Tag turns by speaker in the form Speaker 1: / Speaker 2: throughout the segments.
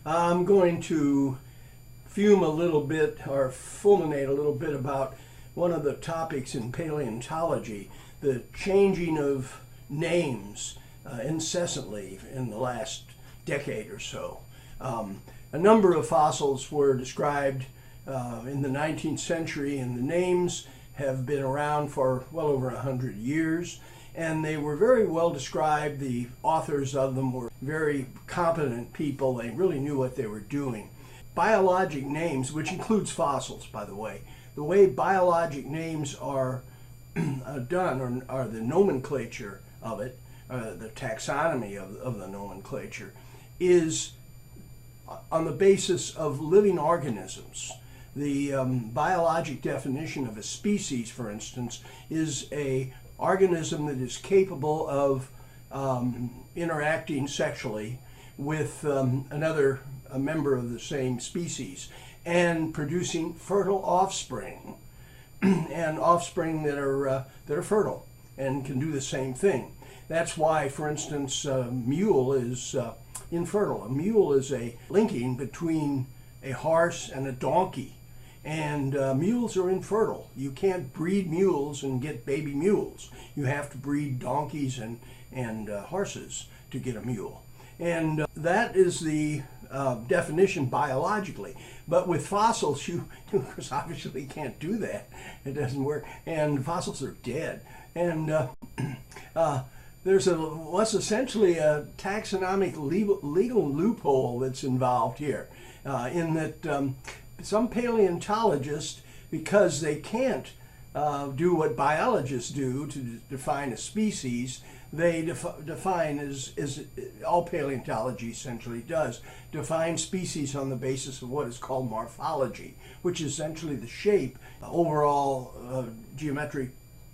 Speaker 1: I'm going to fume a little bit or fulminate a little bit about one of the topics in paleontology, the changing of names incessantly in the last decade or so. A number of fossils were described in the 19th century, and the names have been around for well over 100 years, and they were very well described. The authors of them were very competent people. They really knew what they were doing. Biologic names, which includes fossils, by the way biologic names are done, or the nomenclature of it, the taxonomy of the nomenclature, is on the basis of living organisms. The biologic definition of a species, for instance, is a organism that is capable of interacting sexually with another member of the same species and producing fertile offspring, and offspring that are fertile and can do the same thing. That's why, for instance, mule is infertile. A mule is a linking between a horse and a donkey, and mules are infertile. You can't breed mules and get baby mules. You have to breed donkeys and horses to get a mule. And that is the definition biologically. But with fossils, you obviously can't do that. It doesn't work. And fossils are dead. And there's what's essentially a taxonomic legal loophole that's involved here, in that some paleontologists, because they can't do what biologists do to define a species, they define, as all paleontology essentially does, define species on the basis of what is called morphology, which is essentially the shape, overall geometric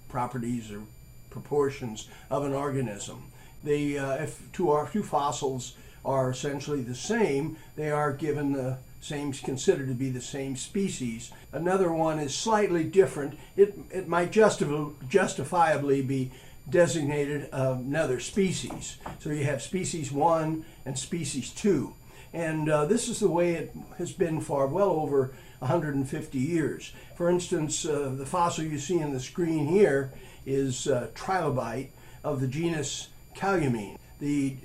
Speaker 1: properties or proportions of an organism. If two fossils are essentially the same, they are given the same, considered to be the same species. Another one is slightly different. It might justifiably be designated another species. So you have species 1 and species 2. And this is the way it has been for well over 150 years. For instance, the fossil you see on the screen here is trilobite of the genus Caliamine, the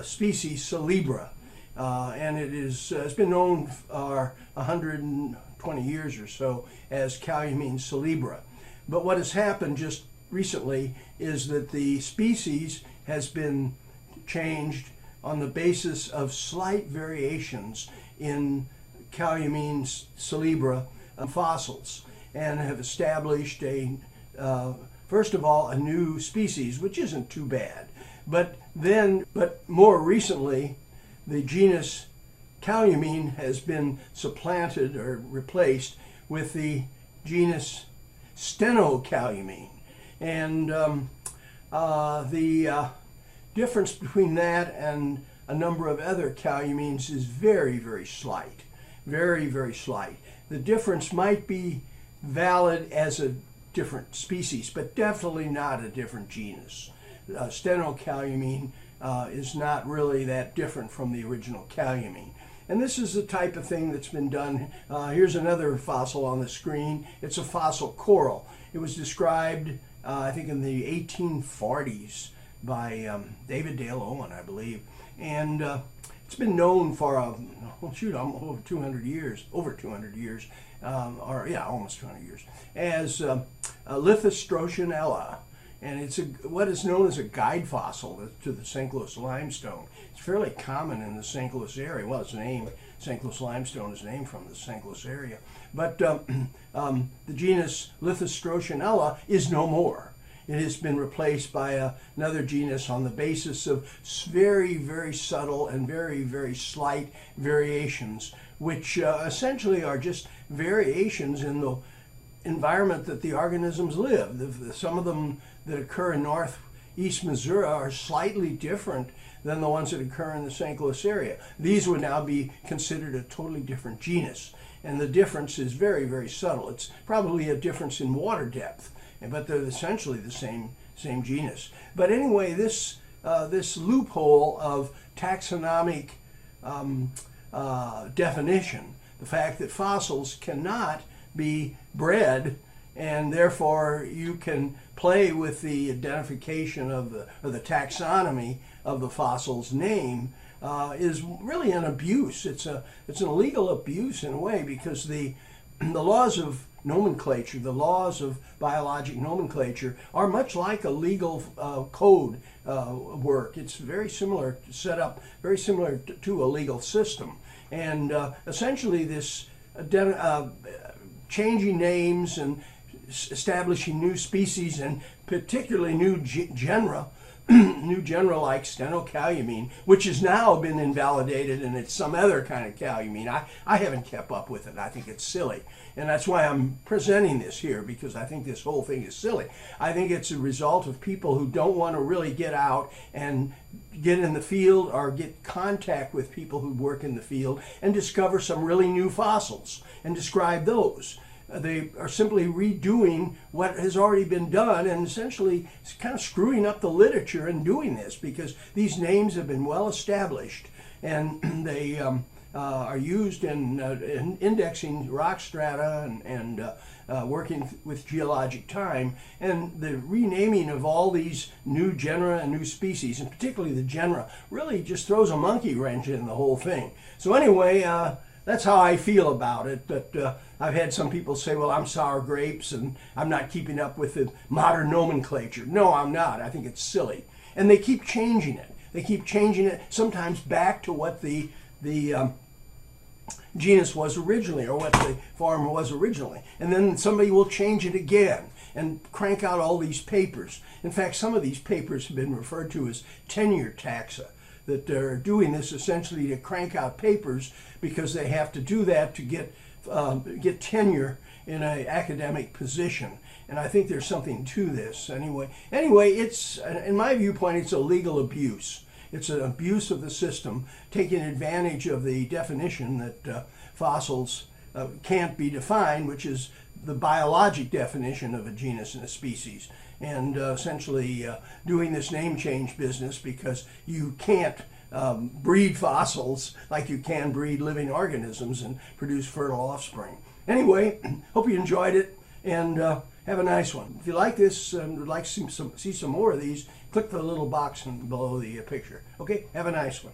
Speaker 1: species Celebra. And it's been known for 120 years or so as Caliamine celebra. But what has happened just recently is that the species has been changed on the basis of slight variations in Caliamine celebra fossils, and have established first of all, a new species, which isn't too bad. But more recently, the genus Caliamine has been supplanted or replaced with the genus Stenocaliamine. And the difference between that and a number of other caliamines is very, very slight. Very, very slight. The difference might be valid as a different species, but definitely not a different genus. Stenocaliamine is not really that different from the original caliamine. And this is the type of thing that's been done. Here's another fossil on the screen. It's a fossil coral. It was described, I think, in the 1840s by David Dale Owen, I believe. And it's been known for, over 200 years, almost 200 years, as Lithostronella. And it's what is known as a guide fossil to the St. Louis limestone. It's fairly common in the St. Louis area. Well, St. Louis limestone is named from the St. Louis area. But the genus Lithostronella is no more. It has been replaced by another genus on the basis of very, very subtle and very, very slight variations, which essentially are just variations in the environment that the organisms live. Some of them that occur in northeast Missouri are slightly different than the ones that occur in the St. Louis area. These would now be considered a totally different genus, and the difference is very, very subtle. It's probably a difference in water depth, but they're essentially the same genus. But anyway, this loophole of taxonomic definition, the fact that fossils cannot be bred, and therefore you can play with the identification of the taxonomy of the fossil's name, is really an abuse. It's an illegal abuse in a way, because the laws of nomenclature, the laws of biologic nomenclature, are much like a legal code work. It's very similar, set up very similar to a legal system. And essentially this changing names and establishing new species, and particularly new genera, new genera like stenocalamine, which has now been invalidated, and it's some other kind of calamine. I haven't kept up with it. I think it's silly. And that's why I'm presenting this here, because I think this whole thing is silly. I think it's a result of people who don't want to really get out and get in the field or get contact with people who work in the field and discover some really new fossils and describe those. They are simply redoing what has already been done, and essentially kind of screwing up the literature in doing this, because these names have been well established, and they are used in indexing rock strata and working with geologic time. And the renaming of all these new genera and new species, and particularly the genera, really just throws a monkey wrench in the whole thing. So anyway, that's how I feel about it. But I've had some people say, well, I'm sour grapes and I'm not keeping up with the modern nomenclature. No, I'm not. I think it's silly. And they keep changing it. They keep changing it, sometimes back to what the genus was originally, or what the form was originally. And then somebody will change it again and crank out all these papers. In fact, some of these papers have been referred to as tenure taxa, that they're doing this essentially to crank out papers because they have to do that to get tenure in an academic position. And I think there's something to this anyway. Anyway, it's, in my viewpoint, it's a legal abuse. It's an abuse of the system, taking advantage of the definition that fossils can't be defined, which is the biologic definition of a genus and a species, and essentially doing this name change business because you can't breed fossils like you can breed living organisms and produce fertile offspring. Anyway, hope you enjoyed it, and have a nice one. If you like this and would like to see some more of these, click the little box below the picture. Okay, have a nice one.